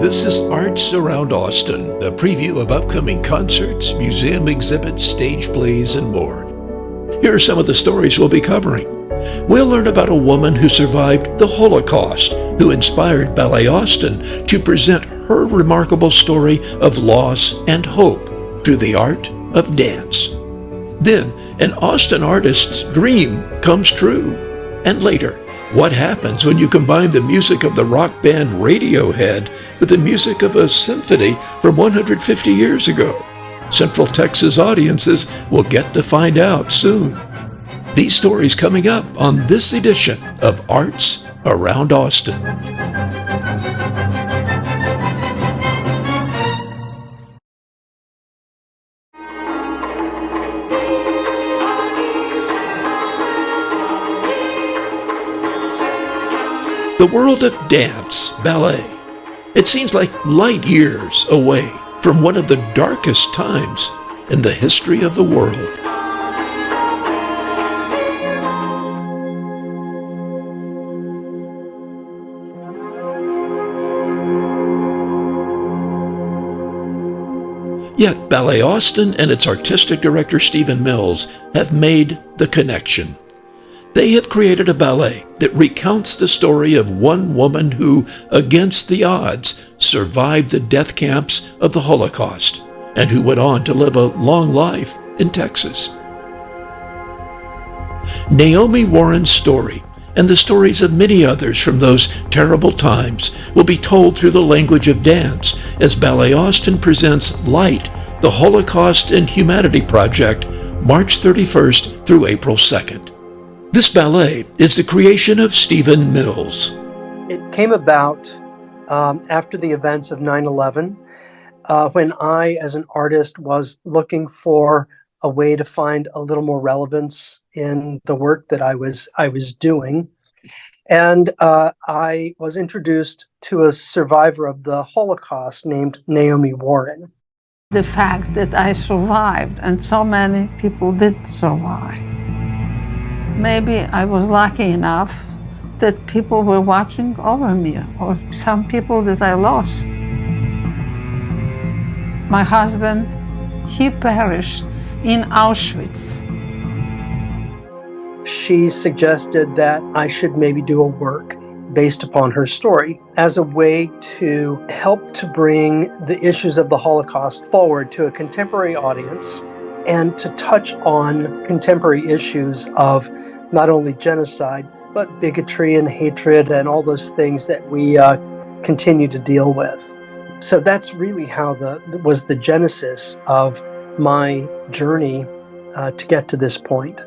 This is Arts Around Austin, a preview of upcoming concerts, museum exhibits, stage plays, and more. Here are some of the stories we'll be covering. We'll learn about a woman who survived the Holocaust, who inspired Ballet Austin to present her remarkable story of loss and hope through the art of dance. Then, an Austin artist's dream comes true. And later, what happens when you combine the music of the rock band Radiohead with the music of a symphony from 150 years ago? Central Texas audiences will get to find out soon. These stories coming up on this edition of Arts Around Austin. The world of dance, ballet. It seems like light years away from one of the darkest times in the history of the world. Yet Ballet Austin and its artistic director Stephen Mills have made the connection. They have created a ballet that recounts the story of one woman who, against the odds, survived the death camps of the Holocaust and who went on to live a long life in Texas. Naomi Warren's story and the stories of many others from those terrible times will be told through the language of dance as Ballet Austin presents Light, the Holocaust and Humanity Project, March 31st through April 2nd. This ballet is the creation of Stephen Mills. It came about after the events of 9/11, when I, as an artist, was looking for a way to find a little more relevance in the work that I was doing. And I was introduced to a survivor of the Holocaust named Naomi Warren. The fact that I survived, and so many people did survive. Maybe I was lucky enough that people were watching over me, or some people that I lost. My husband, he perished in Auschwitz. She suggested that I should maybe do a work based upon her story as a way to help to bring the issues of the Holocaust forward to a contemporary audience and to touch on contemporary issues of not only genocide, but bigotry and hatred and all those things that we continue to deal with. So that's really how was the genesis of my journey to get to this point.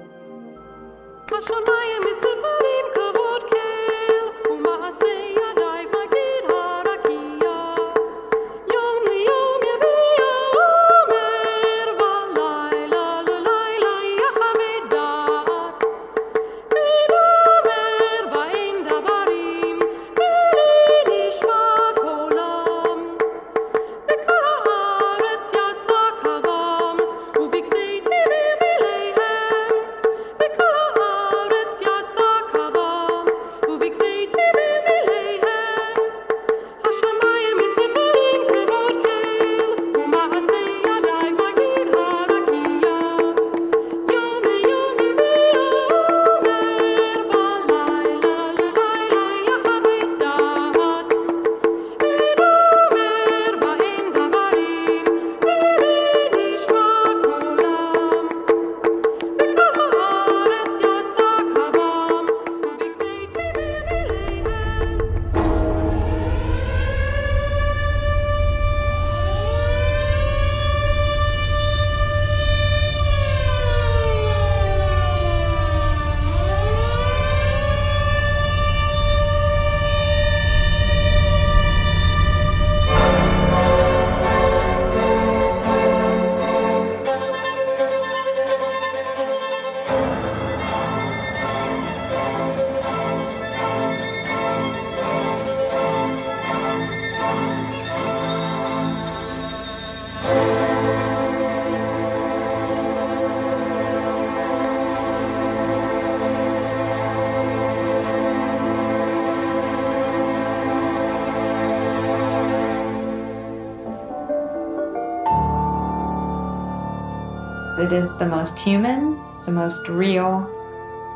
it is the most human, the most real,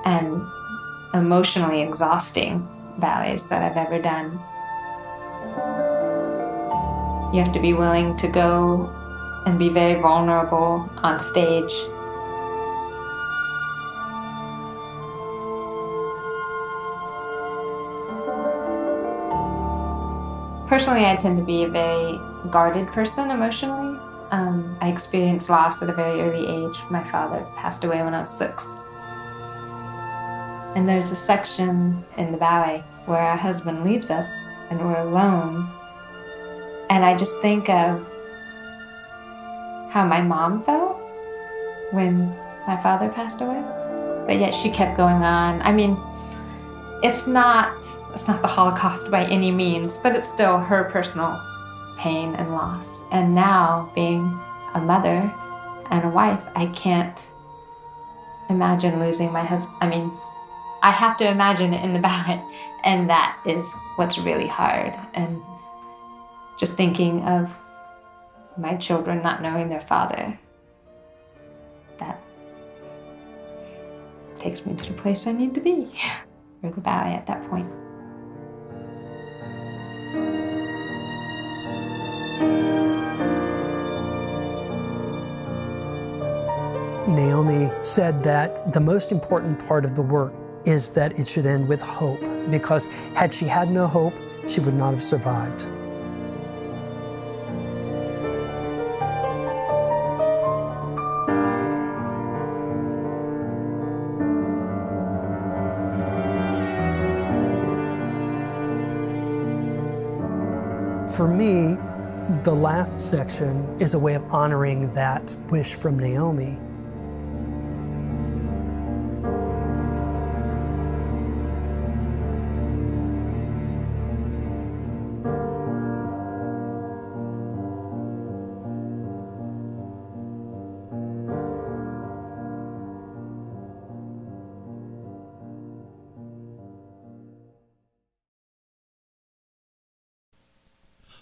and emotionally exhausting ballets that I've ever done. You have to be willing to go and be very vulnerable on stage. Personally, I tend to be a very guarded person emotionally. I experienced loss at a very early age. My father passed away when I was 6. And there's a section in the ballet where our husband leaves us and we're alone. And I just think of how my mom felt when my father passed away. But yet she kept going on. I mean, it's not the Holocaust by any means, but it's still her personal pain and loss. And now, being a mother and a wife, I can't imagine losing my husband. I mean, I have to imagine it in the ballet, and that is what's really hard. And just thinking of my children not knowing their father, that takes me to the place I need to be, or the ballet at that point. Naomi said that the most important part of the work is that it should end with hope, because had she had no hope, she would not have survived. For me, the last section is a way of honoring that wish from Naomi.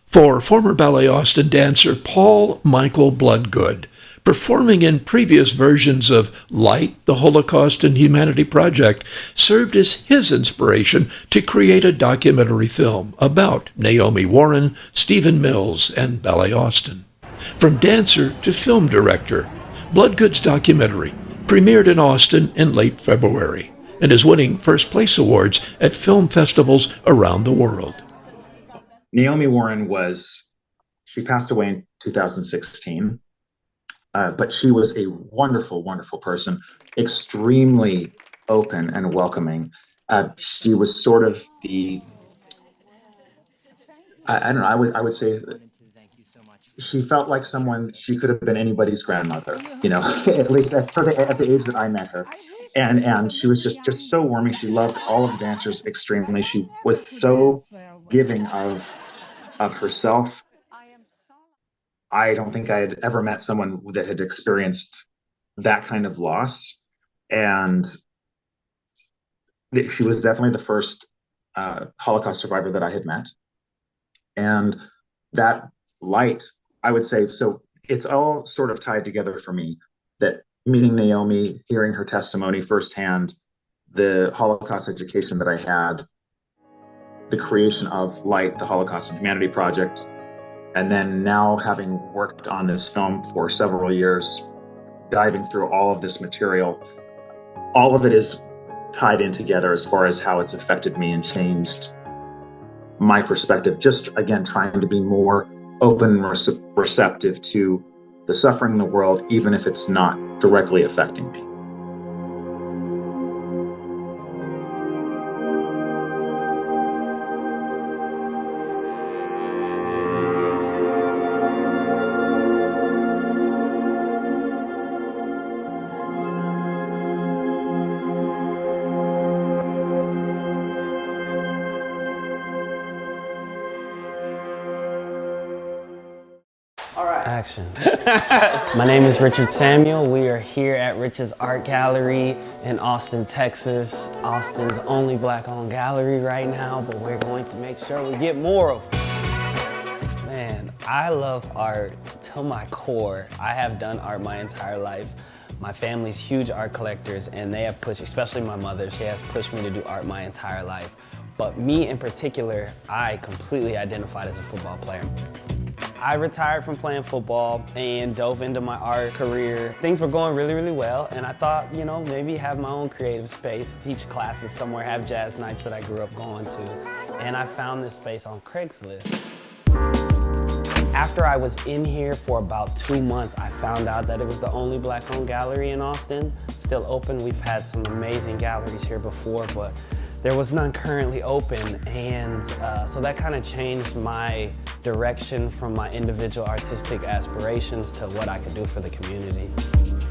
For former Ballet Austin dancer Paul Michael Bloodgood, performing in previous versions of Light, the Holocaust and Humanity Project, served as his inspiration to create a documentary film about Naomi Warren, Stephen Mills, and Ballet Austin. From dancer to film director, Bloodgood's documentary premiered in Austin in late February and is winning first-place awards at film festivals around the world. Naomi Warren she passed away in 2016, but she was a wonderful, wonderful person, extremely open and welcoming. She was sort of I don't know, I would say that she felt like she could have been anybody's grandmother, at least at the age that I met her. And she was just so warming. She loved all of the dancers extremely. She was so giving of herself. I don't think I had ever met someone that had experienced that kind of loss. And she was definitely the first Holocaust survivor that I had met. And that light, I would say, so it's all sort of tied together for me, that meeting Naomi, hearing her testimony firsthand, the Holocaust education that I had, the creation of Light, the Holocaust Humanity Project, and then now having worked on this film for several years, diving through all of this material, all of it is tied in together as far as how it's affected me and changed my perspective. Just, again, trying to be more open and receptive to the suffering in the world, even if it's not directly affecting me. Action. My name is Richard Samuel. We are here at RichesArt Gallery in Austin, Texas. Austin's only Black-owned gallery right now, but we're going to make sure we get more of them. Man, I love art to my core. I have done art my entire life. My family's huge art collectors, and they have pushed, especially my mother, she has pushed me to do art my entire life. But me in particular, I completely identified as a football player. I retired from playing football and dove into my art career. Things were going really, really well, and I thought, you know, maybe have my own creative space, teach classes somewhere, have jazz nights that I grew up going to. And I found this space on Craigslist. After I was in here for about 2 months, I found out that it was the only Black-owned gallery in Austin, still open. We've had some amazing galleries here before, but there was none currently open, and so that kind of changed my direction from my individual artistic aspirations to what I could do for the community.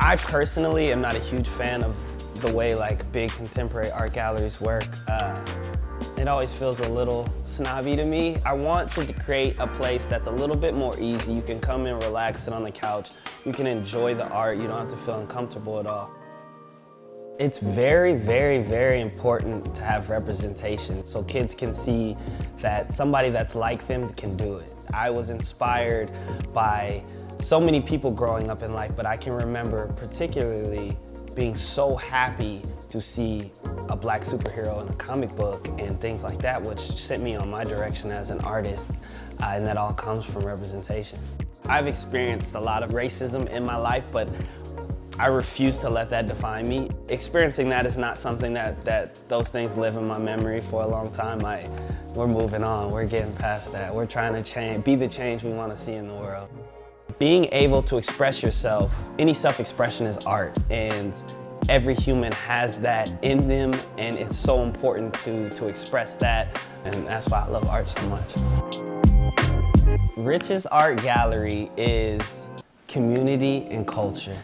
I personally am not a huge fan of the way like big contemporary art galleries work. It always feels a little snobby to me. I want to create a place that's a little bit more easy. You can come in, relax, sit on the couch. You can enjoy the art. You don't have to feel uncomfortable at all. It's very, very, very important to have representation so kids can see that somebody that's like them can do it. I was inspired by so many people growing up in life, but I can remember particularly being so happy to see a Black superhero in a comic book and things like that, which sent me on my direction as an artist, and that all comes from representation. I've experienced a lot of racism in my life, but I refuse to let that define me. Experiencing that is not something that those things live in my memory for a long time. We're moving on, we're getting past that. We're trying to change, be the change we want to see in the world. Being able to express yourself, any self-expression is art, and every human has that in them, and it's so important to express that, and that's why I love art so much. RichesArt Gallery is community and culture.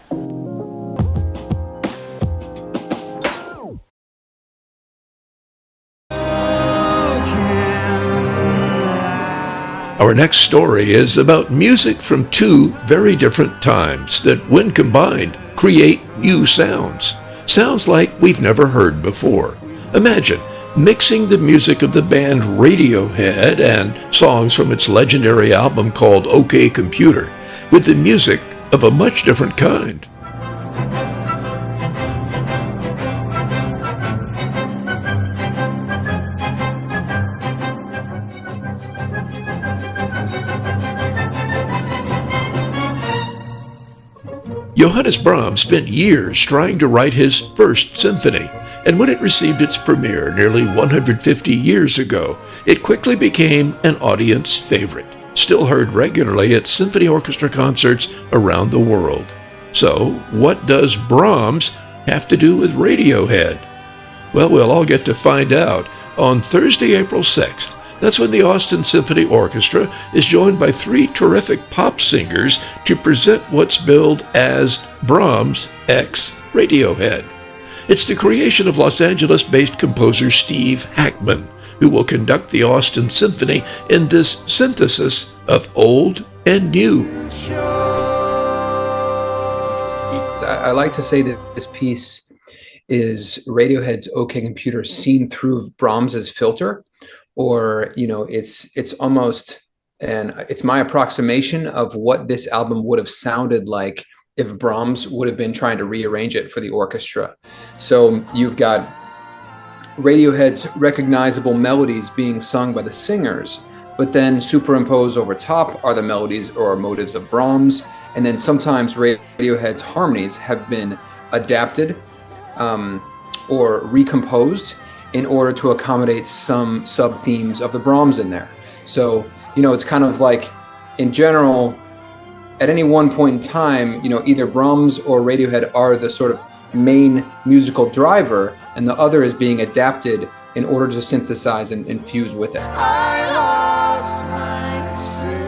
Our next story is about music from two very different times that, when combined, create new sounds. Sounds like we've never heard before. Imagine mixing the music of the band Radiohead and songs from its legendary album called OK Computer with the music of a much different kind. Johannes Brahms spent years trying to write his first symphony, and when it received its premiere nearly 150 years ago, it quickly became an audience favorite, still heard regularly at symphony orchestra concerts around the world. So, what does Brahms have to do with Radiohead? Well, we'll all get to find out on Thursday, April 6th. That's when the Austin Symphony Orchestra is joined by 3 terrific pop singers to present what's billed as Brahms X Radiohead. It's the creation of Los Angeles-based composer Steve Hackman, who will conduct the Austin Symphony in this synthesis of old and new. I like to say that this piece is Radiohead's OK Computer seen through Brahms's filter. Or, you know, it's almost, and it's my approximation of what this album would have sounded like if Brahms would have been trying to rearrange it for the orchestra. So you've got Radiohead's recognizable melodies being sung by the singers, but then superimposed over top are the melodies or motives of Brahms. And then sometimes Radiohead's harmonies have been adapted or recomposed in order to accommodate some sub-themes of the Brahms in there. So, you know, it's kind of like, in general, at any one point in time, you know, either Brahms or Radiohead are the sort of main musical driver, and the other is being adapted in order to synthesize and infuse with it. I lost myself.